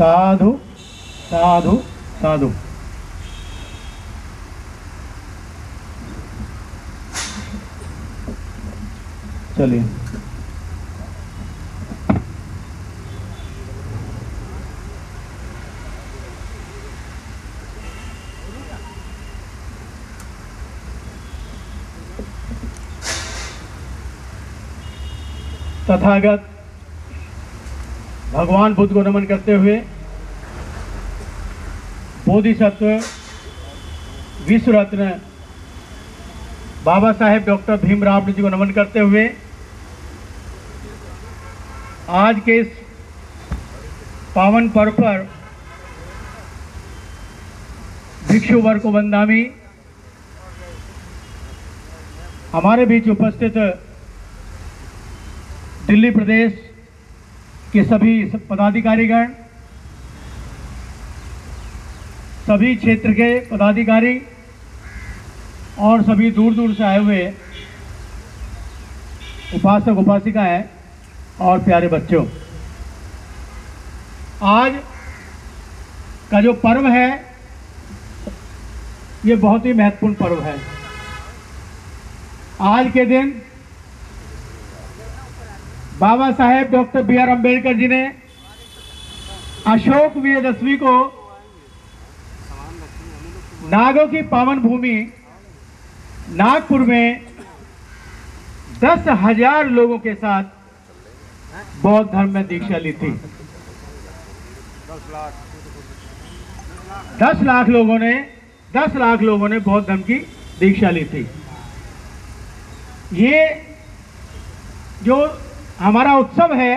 साधु साधु साधु। चलिए तथागत भगवान बुद्ध को नमन करते हुए, बोधिसत्व विश्व रत्न बाबा साहेब डॉक्टर भीमराव जी को नमन करते हुए, आज के इस पावन पर्व पर भिक्षु वर्ग को वंदामी। हमारे बीच उपस्थित दिल्ली प्रदेश के सभी पदाधिकारीगण, सभी क्षेत्र के पदाधिकारी और सभी दूर दूर से आए हुए उपासक उपासिकाएं और प्यारे बच्चों, आज का जो पर्व है ये बहुत ही महत्वपूर्ण पर्व है। आज के दिन Baba Saheb doctor B are Ambedkar ji ने अशोक विजयदशमी को नागों की पावन भूमि नागपुर में 10,000 लोगों के साथ बौद्ध धर्म में दीक्षा ली थी। 10 लाख लोगों ने बौद्ध धर्म की दीक्षा ली थी। ये जो हमारा उत्सव है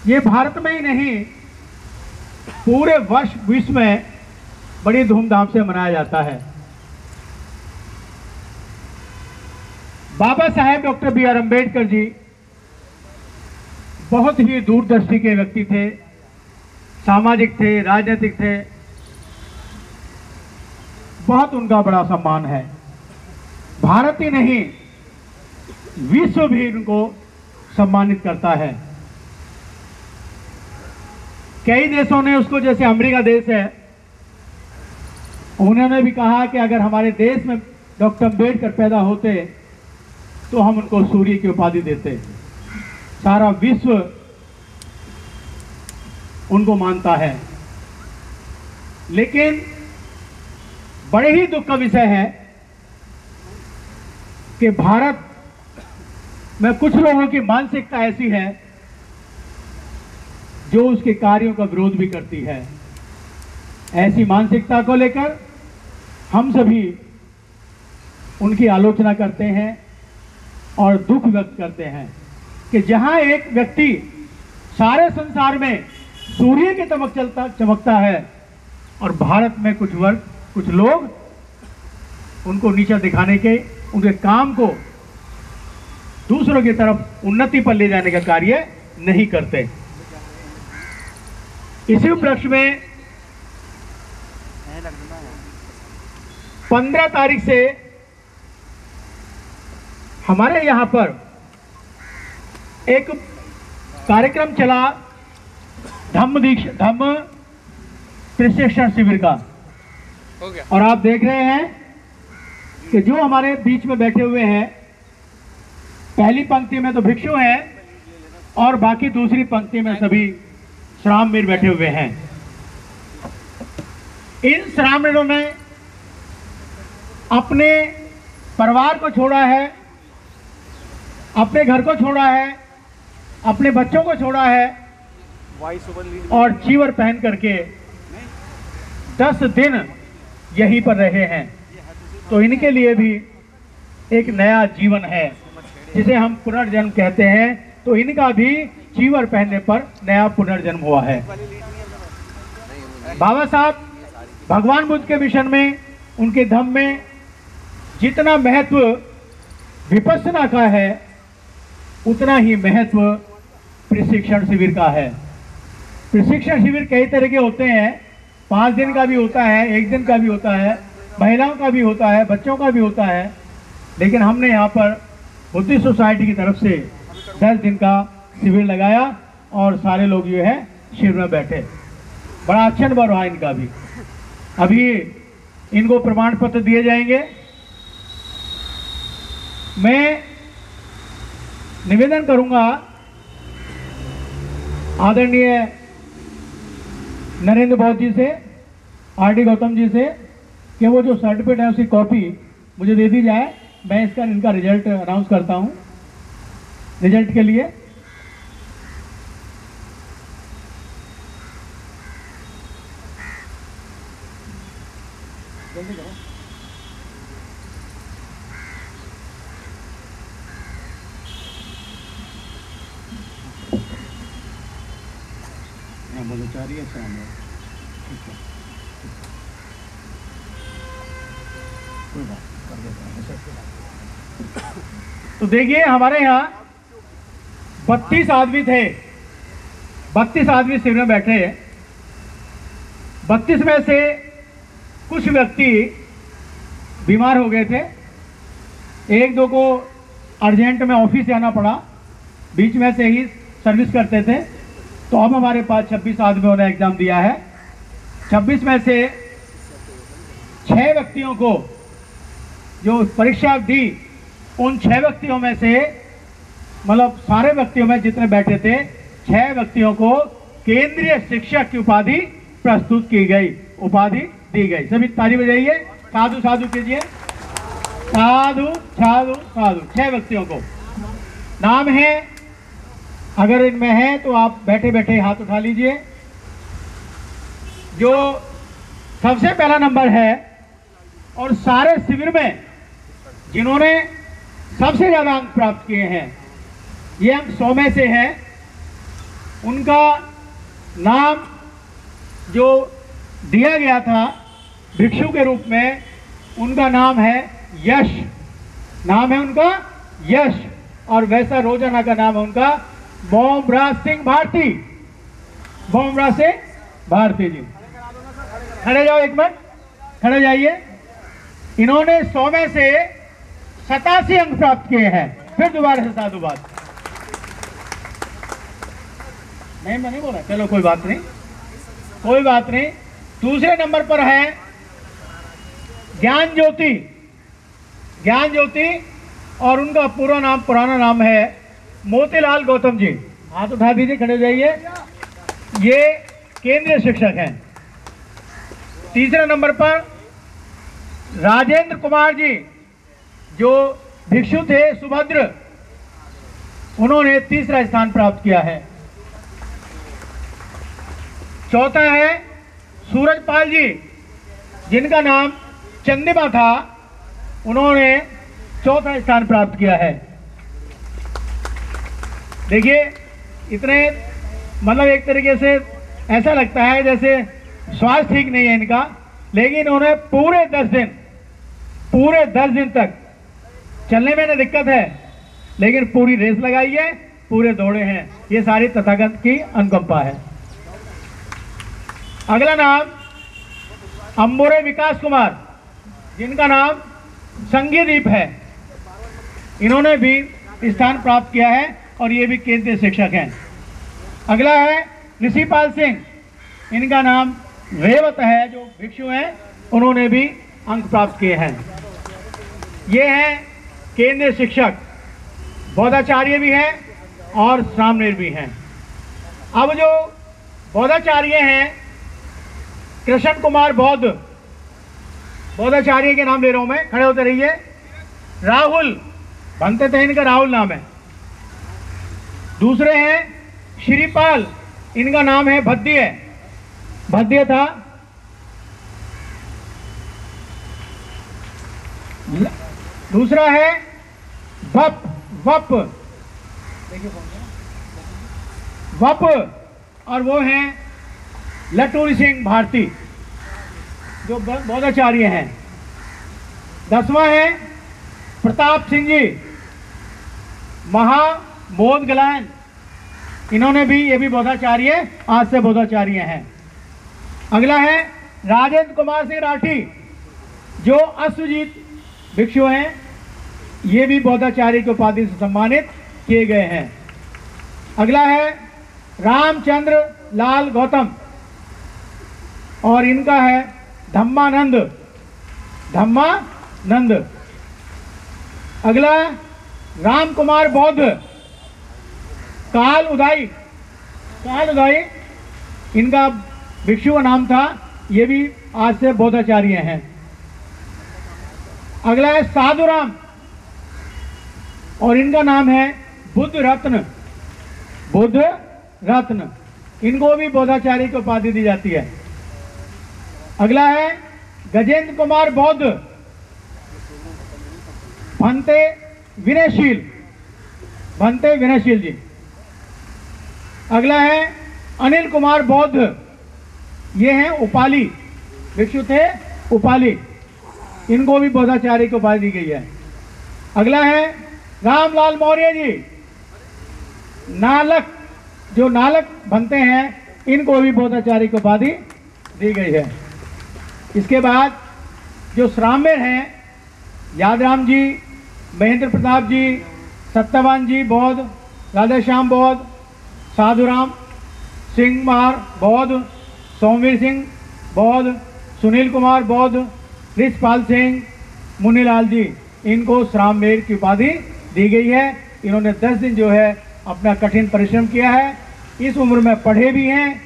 ये भारत में ही नहीं पूरे वर्ष विश्व में बड़ी धूमधाम से मनाया जाता है। Baba Saheb doctor B are Ambedkar ji बहुत ही दूरदृष्टि के व्यक्ति थे, सामाजिक थे, राजनीतिक थे, बहुत उनका बड़ा सम्मान है। भारत ही नहीं विश्व भी उनको सम्मानित करता है। कई देशों ने उसको, जैसे अमेरिका देश है, उन्होंने भी कहा कि अगर हमारे देश में डॉक्टर अम्बेडकर पैदा होते तो हम उनको सूर्य की उपाधि देते। सारा विश्व उनको मानता है। लेकिन बड़े ही दुख का विषय है कि भारत में कुछ लोगों की मानसिकता ऐसी है जो उसके कार्यों का विरोध भी करती है। ऐसी मानसिकता को लेकर हम सभी उनकी आलोचना करते हैं और दुख व्यक्त करते हैं कि जहां एक व्यक्ति सारे संसार में सूर्य की चमकता है और भारत में कुछ लोग उनको नीचा दिखाने के, उनके काम को दूसरों की तरफ उन्नति पर ले जाने का कार्य नहीं करते। इसी उपलक्ष्य में 15 तारीख से हमारे यहाँ पर एक कार्यक्रम चला, धम्म प्रशिक्षण शिविर का। और आप देख रहे हैं कि जो हमारे बीच में बैठे हुए हैं, पहली पंक्ति में तो भिक्षु हैं और बाकी दूसरी पंक्ति में सभी श्रामवीर बैठे हुए हैं। इन श्रामवीरों ने अपने परिवार को छोड़ा है, अपने घर को छोड़ा है, अपने बच्चों को छोड़ा है और चीवर पहन करके 10 दिन यहीं पर रहे हैं। तो इनके लिए भी एक नया जीवन है जिसे हम पुनर्जन्म कहते हैं। तो इनका भी चीवर पहनने पर नया पुनर्जन्म हुआ है। बाबा साहब भगवान बुद्ध के मिशन में, उनके धम्म में जितना महत्व विपश्यना का है उतना ही महत्व प्रशिक्षण शिविर का है। प्रशिक्षण शिविर कई तरह के होते हैं, 5 दिन का भी होता है, 1 दिन का भी होता है, महिलाओं का भी होता है, बच्चों का भी होता है। लेकिन हमने यहाँ पर बुद्धिस्ट सोसाइटी की तरफ से 10 दिन का शिविर लगाया और सारे लोग जो है शिविर में बैठे। बड़ा अच्छा अनुभव रहा इनका भी। अभी इनको प्रमाण पत्र दिए जाएंगे। मैं निवेदन करूंगा आदरणीय नरेंद्र बौद्ध जी से, आर.डी. गौतम जी से, कि वो जो सर्टिफिकेट है उसकी कॉपी मुझे दे दी जाए। मैं इनका रिजल्ट अनाउंस करता हूं। रिजल्ट के लिए जल्दी करो। बोधाचार्य है सामने। ठीक है, कोई बात कर देते हैं। तो देखिए हमारे यहाँ 32 आदमी थे, 32 आदमी शिविर में बैठे। 32 में से कुछ व्यक्ति बीमार हो गए थे, एक दो को अर्जेंट में ऑफिस जाना पड़ा, बीच में से ही सर्विस करते थे। तो अब हमारे पास 26 आदमियों ने एग्जाम दिया है। 26 में से 6 व्यक्तियों को जो परीक्षा दी, उन 6 व्यक्तियों में से, मतलब सारे व्यक्तियों में जितने बैठे थे, 6 व्यक्तियों को केंद्रीय शिक्षक की उपाधि प्रस्तुत की गई, उपाधि दी गई। सभी ताली बजाइए, साधु साधु कीजिए, साधु साधु साधु। 6 व्यक्तियों को नाम है, अगर इनमें है तो आप बैठे बैठे हाथ उठा लीजिए। जो सबसे पहला नंबर है और सारे शिविर में जिन्होंने सबसे ज्यादा अंक प्राप्त किए हैं, ये अंक 100 में से है, उनका नाम जो दिया गया था भिक्षु के रूप में, उनका नाम है यश। नाम है उनका यश। और वैसा रोजाना का नाम है उनका बोमराज सिंह भारती। बोमराज सिंह भारती जी, खड़े जाओ, एक मिनट खड़े जाइए। इन्होंने 100 में से 87 अंक प्राप्त किए हैं। फिर दोबारा से साधुवाद। नहीं, मैं नहीं बोला, चलो कोई बात नहीं, कोई बात नहीं। दूसरे नंबर पर है ज्ञान ज्योति। ज्ञान ज्योति, और उनका पूरा नाम, पुराना नाम है मोतीलाल गौतम जी। हाथ उठा दीजिए, खड़े जाइए। ये केंद्रीय शिक्षक हैं। तीसरे नंबर पर राजेंद्र कुमार जी, जो भिक्षु थे सुभद्र, उन्होंने तीसरा स्थान प्राप्त किया है। चौथा है सूरजपाल जी, जिनका नाम चंदिमा था, उन्होंने चौथा स्थान प्राप्त किया है। देखिए इतने, मतलब एक तरीके से ऐसा लगता है जैसे स्वास्थ्य ठीक नहीं है इनका, लेकिन उन्हें पूरे 10 दिन तक चलने में न दिक्कत है, लेकिन पूरी रेस लगाई है, पूरे दौड़े हैं। ये सारी तथागत की अनुकंपा है। अगला नाम अंबोरे विकास कुमार, जिनका नाम संगीदीप है। इन्होंने भी स्थान प्राप्त किया है और ये भी केंद्रीय शिक्षक हैं। अगला है ऋषिपाल सिंह, इनका नाम रेवत है, जो भिक्षु हैं, उन्होंने भी अंक प्राप्त किए हैं। ये हैं केंद्रीय शिक्षक, बौद्धाचार्य भी हैं और सामनेर भी हैं। अब जो बौद्धाचार्य हैं, कृष्ण कुमार बौद्ध, बौद्धाचार्य के नाम ले रहा हूं मैं, खड़े होते रहिए। राहुल बनते थे, इनका राहुल नाम है। दूसरे हैं श्रीपाल, इनका नाम है भद्य, भद्य था। दूसरा है वप, वप, वप, और वो हैं लटूर सिंह भारती, जो बौद्धाचार्य हैं। 10वां है प्रताप सिंह जी, महामोद गलायन, इन्होंने भी, ये भी बौद्धाचार्य, आज से बौद्धाचार्य हैं। अगला है राजेंद्र कुमार सिंह राठी, जो अश्वजीत भिक्षु हैं, ये भी बौद्धाचार्य की उपाधि से सम्मानित किए गए हैं। अगला है रामचंद्र लाल गौतम और इनका है धम्मानंद। अगला राम कुमार बौद्ध, काल उदाई, इनका भिक्षु का नाम था, ये भी आज से बौद्धाचार्य हैं। अगला है साधुराम और इनका नाम है बुद्ध रत्न, इनको भी बौद्धाचार्य की उपाधि दी जाती है। अगला है गजेंद्र कुमार बौद्ध, भंते विनयशील जी। अगला है अनिल कुमार बौद्ध, ये हैं उपाली, भिक्षु थे उपाली, इनको भी बौद्धाचार्य की उपाधि दी गई है। अगला है रामलाल मौर्य जी, नालक, जो नालक बनते हैं इनको भी बौद्धाचार्य की उपाधि दी गई है। इसके बाद जो श्राम्य हैं, यादराम जी, महेंद्र प्रताप जी, सत्यवान जी बौद्ध, राधेश्याम बौद्ध, साधुराम सिंह मार बौद्ध, सोमवीर सिंह बौद्ध, सुनील कुमार बौद्ध, रिशपाल सिंह, मुनीलाल जी, इनको श्राममेर की उपाधि दी गई है। इन्होंने 10 दिन जो है अपना कठिन परिश्रम किया है, इस उम्र में पढ़े भी हैं,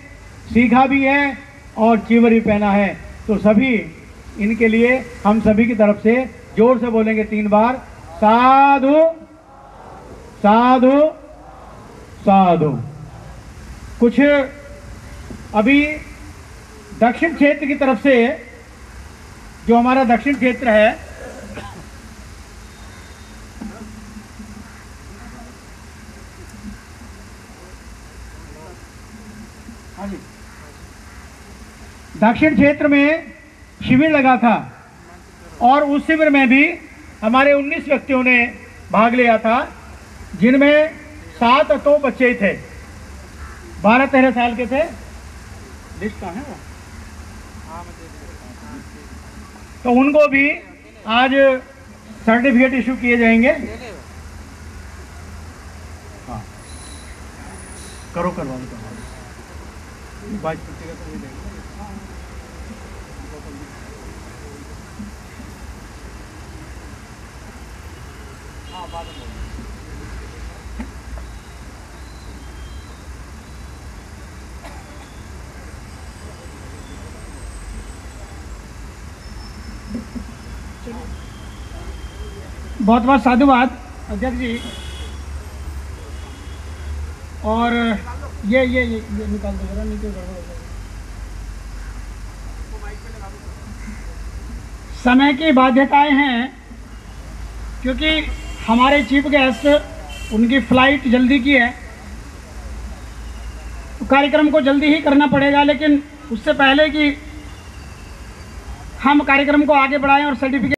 सीखा भी है और चीवर भी पहना है। तो सभी इनके लिए हम सभी की तरफ से जोर से बोलेंगे 3 बार, साधु साधु साधु। कुछ अभी दक्षिण क्षेत्र की तरफ से, जो हमारा दक्षिण क्षेत्र है, दक्षिण क्षेत्र में शिविर लगा था और उस शिविर में भी हमारे 19 व्यक्तियों ने भाग लिया था, जिनमें 7 तो बच्चे ही थे, 12-13 साल के थे। लिस्ट कहाँ है वो? तो उनको भी आज सर्टिफिकेट इशू किए जाएंगे। हाँ, करवा दो। बहुत बहुत साधुवाद अध्यक्ष जी। और ये निकाल दो जरा, नहीं तो गड़बड़ हो जाएगा। समय की बाध्यताएं हैं, क्योंकि हमारे चीफ गेस्ट उनकी फ्लाइट जल्दी की है, तो कार्यक्रम को जल्दी ही करना पड़ेगा। लेकिन उससे पहले कि हम कार्यक्रम को आगे बढ़ाएं और सर्टिफिकेट